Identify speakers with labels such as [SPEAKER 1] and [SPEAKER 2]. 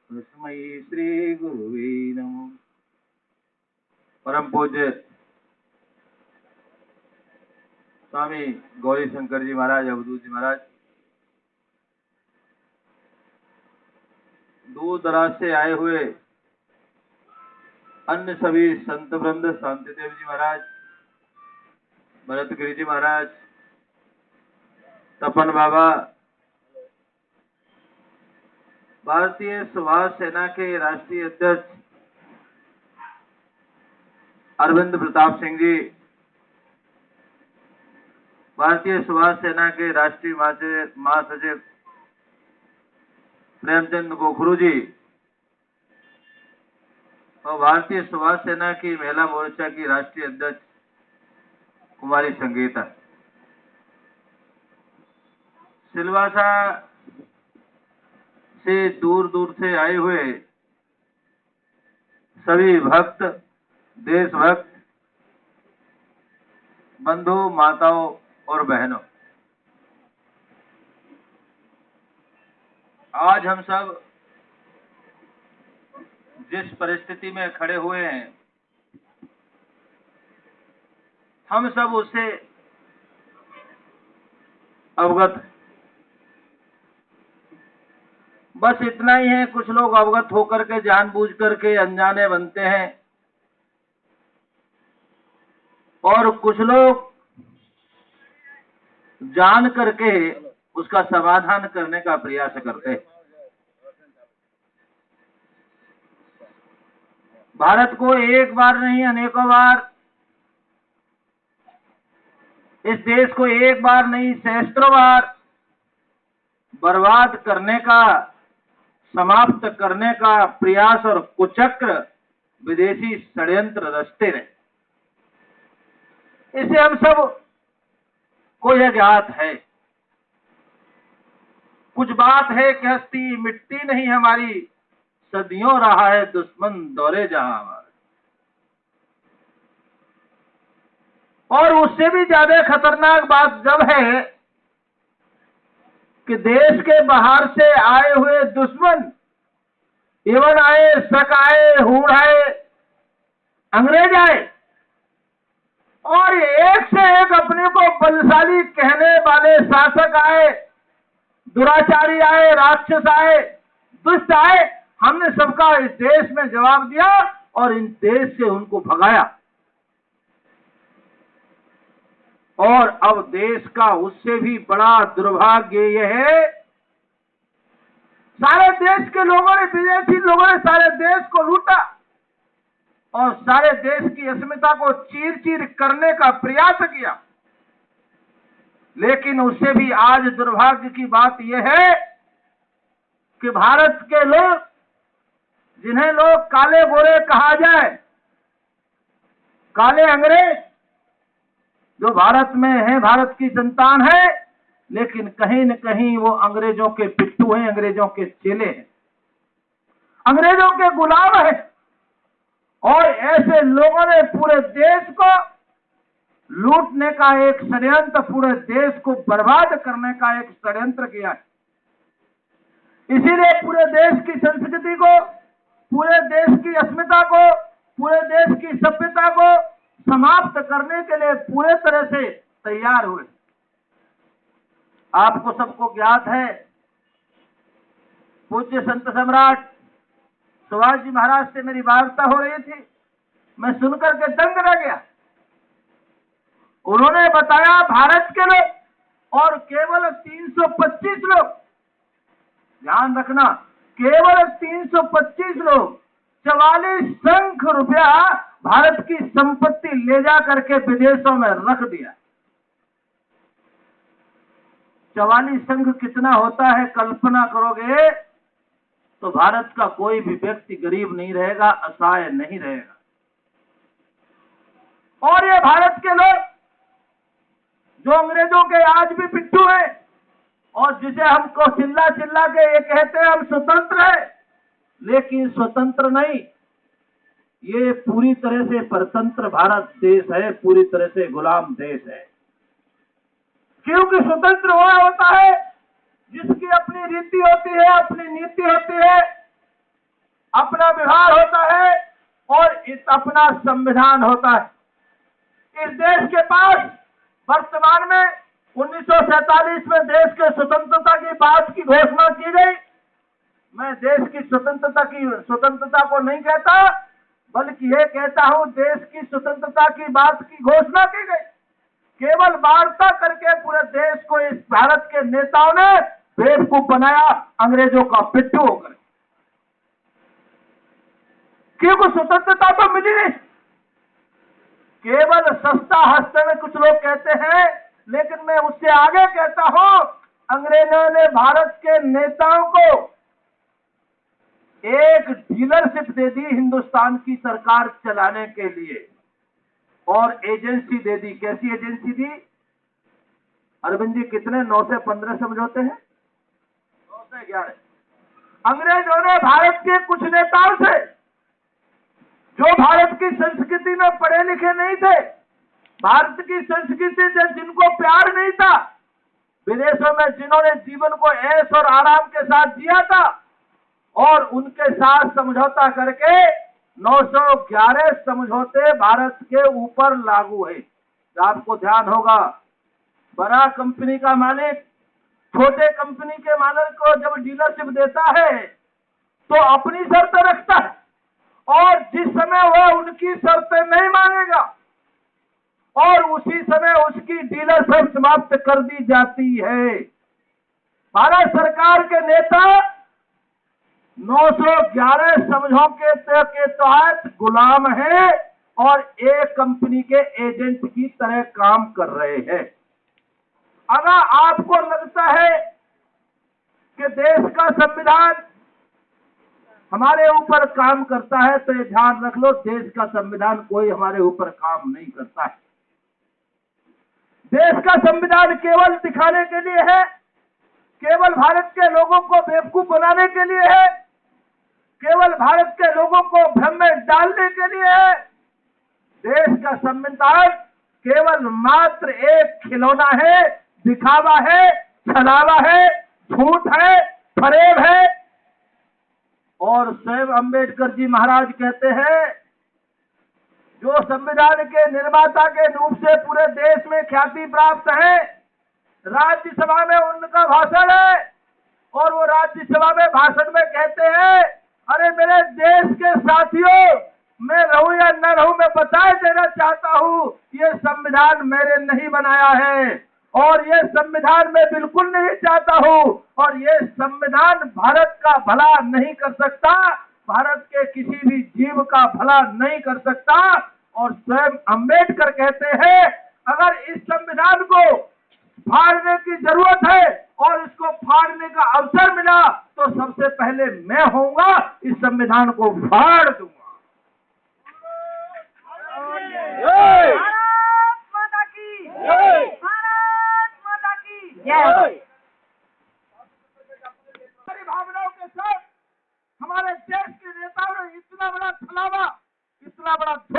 [SPEAKER 1] तस्मै श्री गुरुवे नमो। परम पूज्य स्वामी गौरी शंकर जी महाराज, अवधूत जी महाराज, दूर दराज से आए हुए अन्य सभी संत वृंद, शांतिदेव जी महाराज, भरतगिरी जी महाराज, तपन बाबा, भारतीय सुभाष सेना के राष्ट्रीय अध्यक्ष अरविंद प्रताप सिंह जी, भारतीय सुभाष सेना के राष्ट्रीय महासचिव प्रेमचंद गोखरू जी और भारतीय सुभाष सेना की महिला मोर्चा की राष्ट्रीय अध्यक्ष कुमारी संगीता, सिलवासा से दूर दूर से आए हुए सभी भक्त, देशभक्त, बंधु, माताओं और बहनों, आज हम सब जिस परिस्थिति में खड़े हुए हैं, हम सब उससे अवगत हैं। बस इतना ही है, कुछ लोग अवगत होकर के जानबूझ करके अनजाने बनते हैं और कुछ लोग जान करके उसका समाधान करने का प्रयास करते हैं। भारत को एक बार नहीं अनेकों बार, इस देश को एक बार नहीं सहस्त्रों बार बर्बाद करने का, समाप्त करने का प्रयास और कुचक्र विदेशी षड्यंत्र रचते रहे। इसे हम सब को यह ज्ञात है। कुछ बात है कि हस्ती मिटती नहीं हमारी, सदियों रहा है दुश्मन दौरे जहां हमारे। और उससे भी ज्यादा खतरनाक बात जब है कि देश के बाहर से आए हुए दुश्मन, एवं आए, शक आए, हूड़ आए, अंग्रेज आए और एक से एक अपने को बलशाली कहने वाले शासक आए, दुराचारी आए, राक्षस आए, दुष्ट आए, हमने सबका इस देश में जवाब दिया और इन देश से उनको भगाया। और अब देश का उससे भी बड़ा दुर्भाग्य यह है, सारे देश के लोगों ने, विदेशी लोगों ने सारे देश को लूटा और सारे देश की अस्मिता को चीर चीर करने का प्रयास किया। लेकिन उससे भी आज दुर्भाग्य की बात यह है कि भारत के लोग, जिन्हें लोग काले गोरे कहा जाए, काले अंग्रेज, जो भारत में है, भारत की संतान है, लेकिन कहीं न कहीं वो अंग्रेजों के पिट्ठू हैं, अंग्रेजों के चेले हैं, अंग्रेजों के गुलाम हैं। और ऐसे लोगों ने पूरे देश को लूटने का एक षड्यंत्र, पूरे देश को बर्बाद करने का एक षड्यंत्र किया है। इसीलिए पूरे देश की संस्कृति को, पूरे देश की अस्मिता को, पूरे देश की सभ्यता को समाप्त करने के लिए पूरे तरह से तैयार हुए। आपको सबको ज्ञात है, पूज्य संत सम्राट सुभाष जी महाराज से मेरी वार्ता हो रही थी, मैं सुनकर के दंग रह गया। उन्होंने बताया भारत के लोग और केवल 325 लोग, ध्यान रखना, केवल 325 लोग 44 लाख रुपया भारत की संपत्ति ले जा करके विदेशों में रख दिया। 44 लाख कितना होता है कल्पना करोगे तो भारत का कोई भी व्यक्ति गरीब नहीं रहेगा, असहाय नहीं रहेगा। और ये भारत के लोग जो अंग्रेजों के आज भी पिट्ठू हैं और जिसे हमको चिल्ला चिल्ला के ये कहते हैं हम स्वतंत्र हैं, लेकिन स्वतंत्र नहीं, ये पूरी तरह से परतंत्र भारत देश है, पूरी तरह से गुलाम देश है। क्योंकि स्वतंत्र वह होता है जिसकी अपनी रीति होती है, अपनी नीति होती है, अपना व्यवहार होता है और अपना संविधान होता है। इस देश के पास वर्तमान में 1947 में देश के स्वतंत्रता की बात की घोषणा की गई। मैं देश की स्वतंत्रता को नहीं कहता, बल्कि ये कहता हूं देश की स्वतंत्रता की बात की घोषणा की गई। केवल वार्ता करके पूरे देश को इस भारत के नेताओं ने बेवकूफ बनाया, अंग्रेजों का पिट्ठू होकर। क्योंकि स्वतंत्रता तो मिली नहीं, केवल सस्ता हस्ते में कुछ लोग कहते हैं, लेकिन मैं उससे आगे कहता हूं, अंग्रेजों ने भारत के नेताओं को एक डीलरशिप दे दी हिंदुस्तान की सरकार चलाने के लिए, और एजेंसी दे दी। कैसी एजेंसी दी? अरविंद जी कितने 9 से 15 समझौते हैं? 9 से 11। अंग्रेजों ने भारत के कुछ नेताओं से, जो भारत की संस्कृति में पढ़े लिखे नहीं थे, भारत की संस्कृति से जिनको प्यार नहीं था, विदेशों में जिन्होंने जीवन को ऐश और आराम के साथ जिया था, और उनके साथ समझौता करके 911 समझौते भारत के ऊपर लागू है। आपको ध्यान होगा, बड़ा कंपनी का मालिक छोटे कंपनी के मालिक को जब डीलरशिप देता है तो अपनी शर्तें रखता है, और जिस समय वह उनकी शर्तें नहीं मानेगा और उसी समय उसकी डीलरशिप समाप्त कर दी जाती है। भारत सरकार के नेता 911 समझौते के तहत गुलाम है और एक कंपनी के एजेंट की तरह काम कर रहे हैं। अगर आपको लगता है कि देश का संविधान हमारे ऊपर काम करता है, तो ये ध्यान रख लो, देश का संविधान कोई हमारे ऊपर काम नहीं करता है। देश का संविधान केवल दिखाने के लिए है, केवल भारत के लोगों को बेवकूफ बनाने के लिए है, केवल भारत के लोगों को भ्रम में डालने के लिए है। देश का संविधान केवल मात्र एक खिलौना है, दिखावा है, छलावा है, झूठ है, फरेब है। और स्वयं अंबेडकर जी महाराज कहते हैं, जो संविधान के निर्माता के रूप से पूरे देश में ख्याति प्राप्त है, राज्यसभा में उनका भाषण है, और वो राज्यसभा में भाषण में कहते हैं, अरे मेरे देश के साथियों, मैं रहूं या न रहूं, मैं बता देना चाहता हूं, ये संविधान मैंने नहीं बनाया है, और ये संविधान मैं बिल्कुल नहीं चाहता हूं, और ये संविधान भारत का भला नहीं कर सकता, भारत के किसी भी जीव का भला नहीं कर सकता। और स्वयं अंबेडकर कहते हैं, अगर इस संविधान को फाड़ने की जरूरत है और इसको फाड़ने का अवसर मिला, तो सबसे पहले मैं होऊंगा, इस संविधान को फाड़ दूंगा।
[SPEAKER 2] भारत माता की जय। भारत माता की जय।
[SPEAKER 1] हमारी भावनाओं के साथ हमारे देश के नेताओं ने इतना बड़ा छलावा, इतना बड़ा